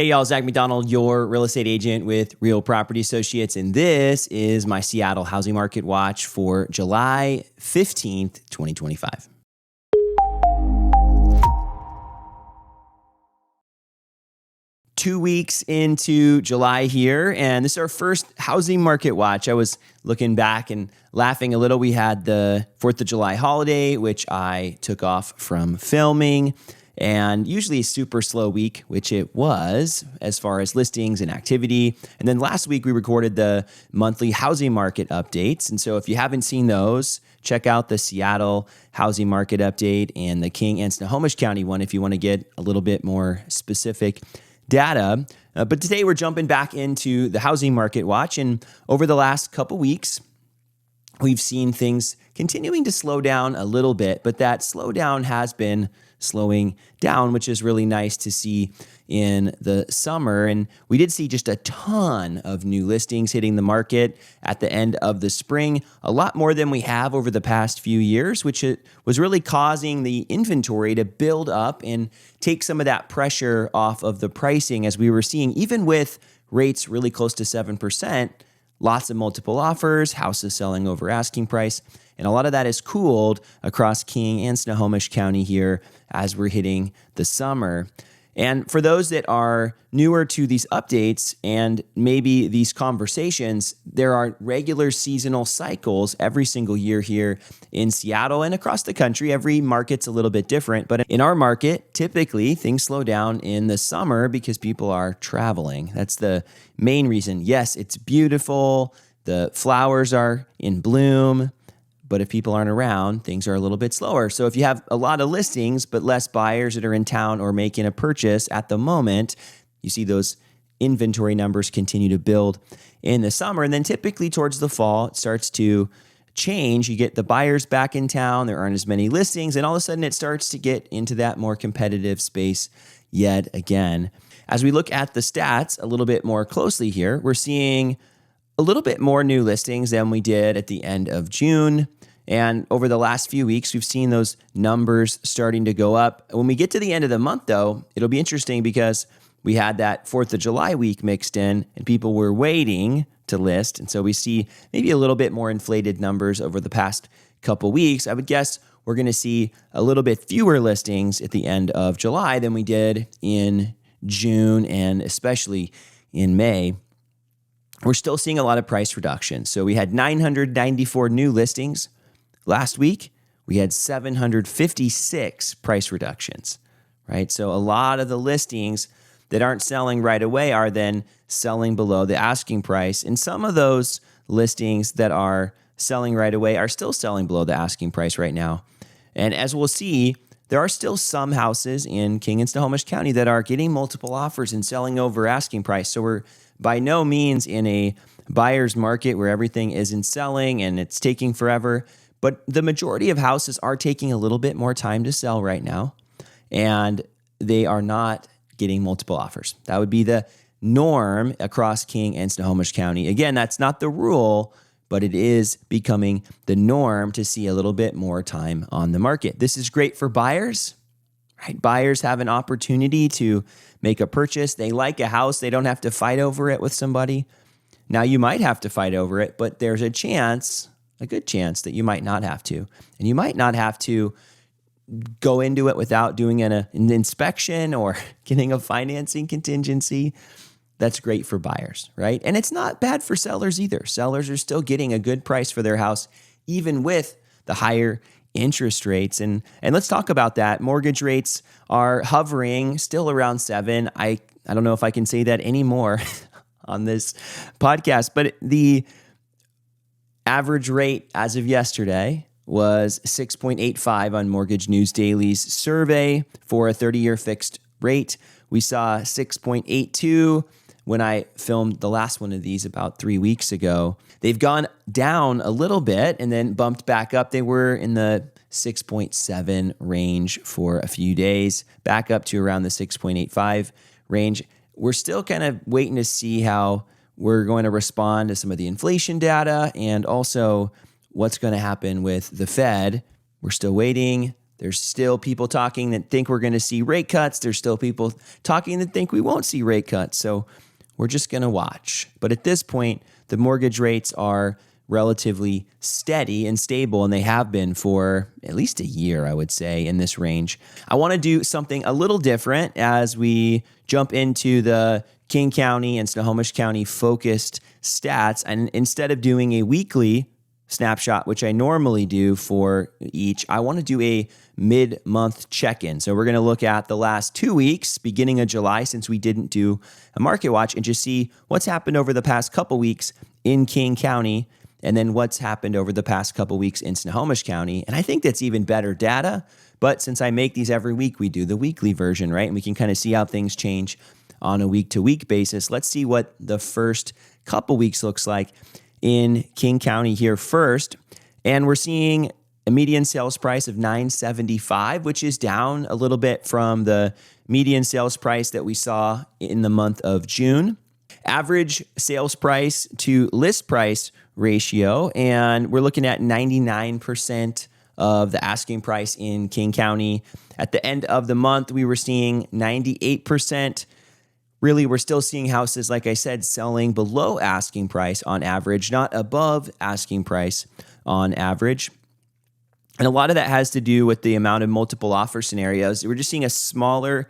Hey y'all, Zach McDonald, your real estate agent with Real Property Associates, and this is my Seattle housing market watch for July 15th, 2025. Two weeks into July here, and this is our first housing market watch. I was looking back and laughing a little. We had the 4th of July holiday, which I took off from filming, and usually a super slow week, which it was as far as listings and activity. And then last week we recorded the monthly housing market updates. And so if you haven't seen those, check out the Seattle housing market update and the King and Snohomish County one if you want to get a little bit more specific data. But today we're jumping back into the housing market watch. And over the last couple weeks, we've seen things continuing to slow down a little bit, but that slowdown has been slowing down, which is really nice to see in the summer. And we did see just a ton of new listings hitting the market at the end of the spring, a lot more than we have over the past few years, which it was really causing the inventory to build up and take some of that pressure off of the pricing, as we were seeing, even with rates really close to 7%, lots of multiple offers, houses selling over asking price. And a lot of that is cooled across King and Snohomish County here as we're hitting the summer. And for those that are newer to these updates and maybe these conversations, there are regular seasonal cycles every single year here in Seattle and across the country. Every market's a little bit different, but in our market, typically things slow down in the summer because people are traveling. That's the main reason. Yes, it's beautiful. The flowers are in bloom. But if people aren't around, things are a little bit slower. So if you have a lot of listings, but less buyers that are in town or making a purchase at the moment, you see those inventory numbers continue to build in the summer. And then typically towards the fall, it starts to change. You get the buyers back in town. There aren't as many listings. And all of a sudden, it starts to get into that more competitive space yet again. As we look at the stats a little bit more closely here, we're seeing a little bit more new listings than we did at the end of June. And over the last few weeks, we've seen those numbers starting to go up. When we get to the end of the month, though, it'll be interesting because we had that 4th of July week mixed in and people were waiting to list. And so we see maybe a little bit more inflated numbers over the past couple weeks. I would guess we're going to see a little bit fewer listings at the end of July than we did in June and especially in May. We're still seeing a lot of price reduction. So we had 994 new listings. Last week, we had 756 price reductions, right? So a lot of the listings that aren't selling right away are then selling below the asking price. And some of those listings that are selling right away are still selling below the asking price right now. And as we'll see, there are still some houses in King and Snohomish County that are getting multiple offers and selling over asking price. So we're by no means in a buyer's market where everything isn't selling and it's taking forever. But the majority of houses are taking a little bit more time to sell right now, and they are not getting multiple offers. That would be the norm across King and Snohomish County. Again, that's not the rule, but it is becoming the norm to see a little bit more time on the market. This is great for buyers, right? Buyers have an opportunity to make a purchase. They like a house. They don't have to fight over it with somebody. Now, you might have to fight over it, but there's a good chance that you might not have to. And you might not have to go into it without doing an inspection or getting a financing contingency. That's great for buyers, right? And it's not bad for sellers either. Sellers are still getting a good price for their house, even with the higher interest rates. And let's talk about that. Mortgage rates are hovering still around 7. I don't know if I can say that anymore on this podcast, but the average rate as of yesterday was 6.85 on Mortgage News Daily's survey for a 30-year fixed rate. We saw 6.82 when I filmed the last one of these about 3 weeks ago. They've gone down a little bit and then bumped back up. They were in the 6.7 range for a few days, back up to around the 6.85 range. We're still kind of waiting to see how we're going to respond to some of the inflation data and also what's going to happen with the Fed. We're still waiting. There's still people talking that think we're going to see rate cuts. There's still people talking that think we won't see rate cuts. So we're just going to watch. But at this point, the mortgage rates are relatively steady and stable, and they have been for at least a year, I would say, in this range. I want to do something a little different as we jump into the King County and Snohomish County focused stats. And instead of doing a weekly snapshot, which I normally do for each, I want to do a mid-month check-in. So we're going to look at the last 2 weeks, beginning of July, since we didn't do a market watch, and just see what's happened over the past couple weeks in King County, and then what's happened over the past couple weeks in Snohomish County. And I think that's even better data. But since I make these every week, we do the weekly version, right? And we can kind of see how things change on a week-to-week basis. Let's see what the first couple weeks looks like in King County here first. And we're seeing a median sales price of $975, which is down a little bit from the median sales price that we saw in the month of June. Average sales price to list price ratio, and we're looking at 99% of the asking price in King County. At the end of the month, we were seeing 98%. Really, we're still seeing houses, like I said, selling below asking price on average, not above asking price on average. And a lot of that has to do with the amount of multiple offer scenarios. We're just seeing a smaller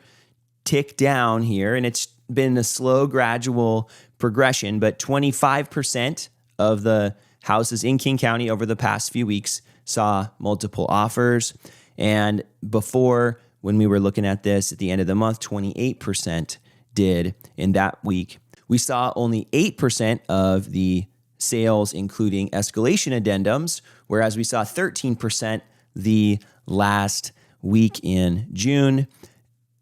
tick down here, and it's been a slow, gradual progression, but 25% of the houses in King County over the past few weeks saw multiple offers. And before, when we were looking at this at the end of the month, 28% did in that week. We saw only 8% of the sales including escalation addendums, whereas we saw 13% the last week in June.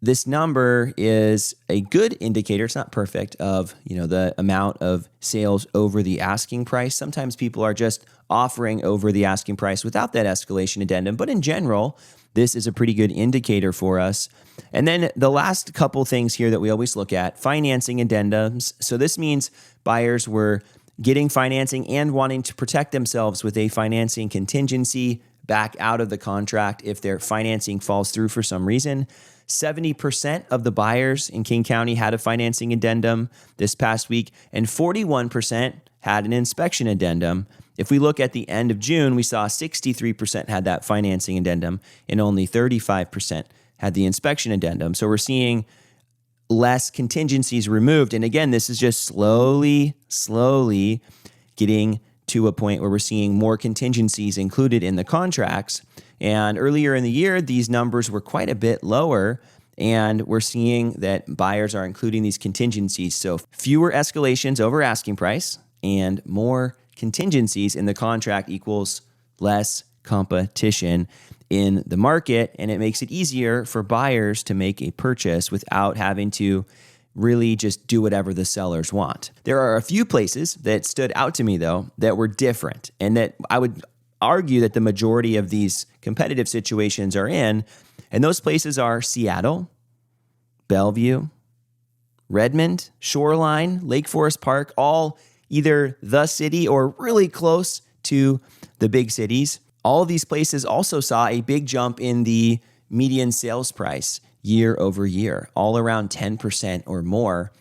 This number is a good indicator. It's not perfect of, the amount of sales over the asking price. Sometimes people are just offering over the asking price without that escalation addendum. But in general, this is a pretty good indicator for us. And then the last couple things here that we always look at, financing addendums. So this means buyers were getting financing and wanting to protect themselves with a financing contingency back out of the contract if their financing falls through for some reason. 70% of the buyers in King County had a financing addendum this past week, and 41% had an inspection addendum. If we look at the end of June, we saw 63% had that financing addendum, and only 35% had the inspection addendum. So we're seeing less contingencies removed. And again, this is just slowly getting to a point where we're seeing more contingencies included in the contracts. And earlier in the year, these numbers were quite a bit lower, and we're seeing that buyers are including these contingencies. So fewer escalations over asking price and more contingencies in the contract equals less competition in the market, and it makes it easier for buyers to make a purchase without having to really just do whatever the sellers want. There are a few places that stood out to me, though, that were different, and that I would argue that the majority of these competitive situations are in, and those places are Seattle, Bellevue, Redmond, Shoreline, Lake Forest Park, all either the city or really close to the big cities. All of these places also saw a big jump in the median sales price year over year, all around 10% or more.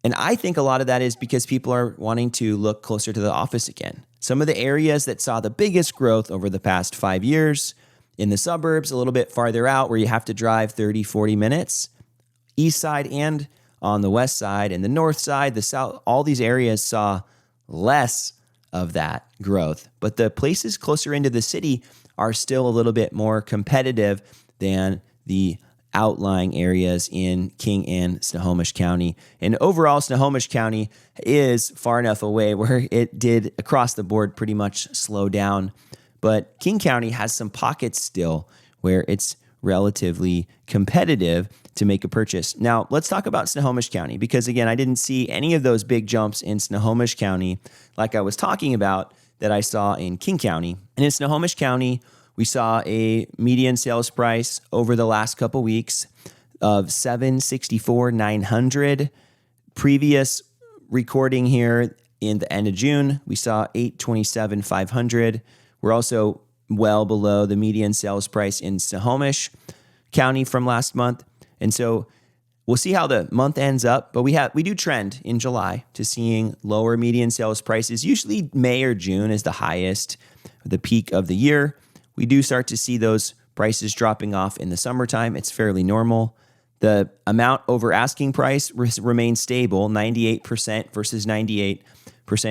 And I think a lot of that is because people are wanting to look closer to the office again. Some of the areas that saw the biggest growth over the past 5 years, in the suburbs, a little bit farther out where you have to drive 30, 40 minutes, east side and on the west side, and the north side, the south, all these areas saw less of that growth. But the places closer into the city are still a little bit more competitive than the outlying areas in King and Snohomish County. And overall, Snohomish County is far enough away where it did across the board pretty much slow down. But King County has some pockets still where it's relatively competitive to make a purchase. Now, let's talk about Snohomish County, because again, I didn't see any of those big jumps in Snohomish County like I was talking about that I saw in King County. And in Snohomish County, we saw a median sales price over the last couple weeks of $764,900. Previous recording here in the end of June, we saw $827,500. We're also well below the median sales price in Snohomish County from last month. And so we'll see how the month ends up, but we do trend in July to seeing lower median sales prices. Usually May or June is the highest, the peak of the year. We do start to see those prices dropping off in the summertime. It's fairly normal. The amount over asking price remains stable, 98% versus 98%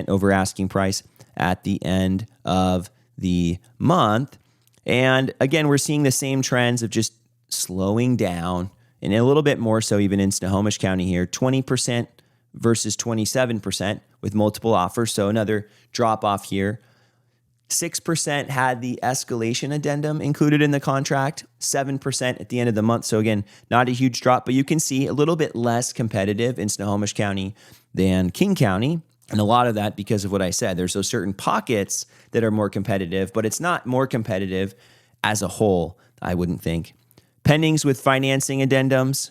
over asking price at the end of the month. And again, we're seeing the same trends of just slowing down, and a little bit more so even in Snohomish County here, 20% versus 27% with multiple offers. So another drop off here. 6% had the escalation addendum included in the contract, 7% at the end of the month. So again, not a huge drop, but you can see a little bit less competitive in Snohomish County than King County. And a lot of that because of what I said. There's those certain pockets that are more competitive, but it's not more competitive as a whole, I wouldn't think. Pendings with financing addendums,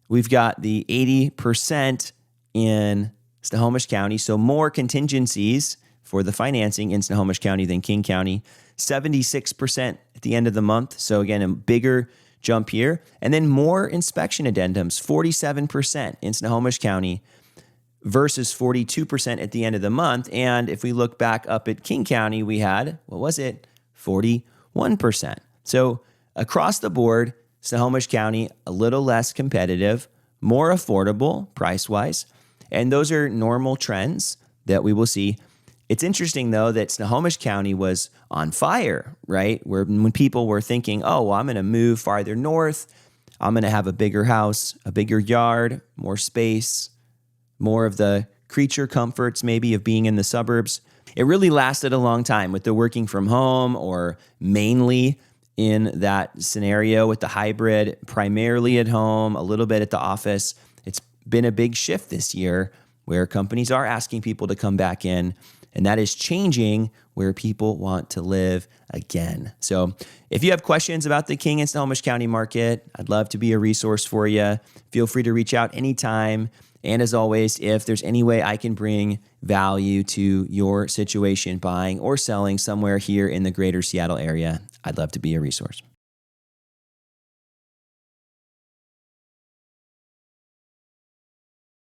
we've got the 80% in Snohomish County, so more contingencies for the financing in Snohomish County than King County. 76% at the end of the month, so again, a bigger jump here. And then more inspection addendums, 47% in Snohomish County versus 42% at the end of the month. And if we look back up at King County, we had, 41%. So across the board, Snohomish County, a little less competitive, more affordable price-wise. And those are normal trends that we will see. It's interesting, though, that Snohomish County was on fire, right? When people were thinking, I'm going to move farther north, I'm going to have a bigger house, a bigger yard, more space, more of the creature comforts maybe of being in the suburbs. It really lasted a long time with the working from home, or mainly in that scenario with the hybrid, primarily at home, a little bit at the office. It's been a big shift this year where companies are asking people to come back in, and that is changing where people want to live again. So if you have questions about the King and Snohomish County market, I'd love to be a resource for you. Feel free to reach out anytime. And as always, if there's any way I can bring value to your situation buying or selling somewhere here in the greater Seattle area, I'd love to be a resource.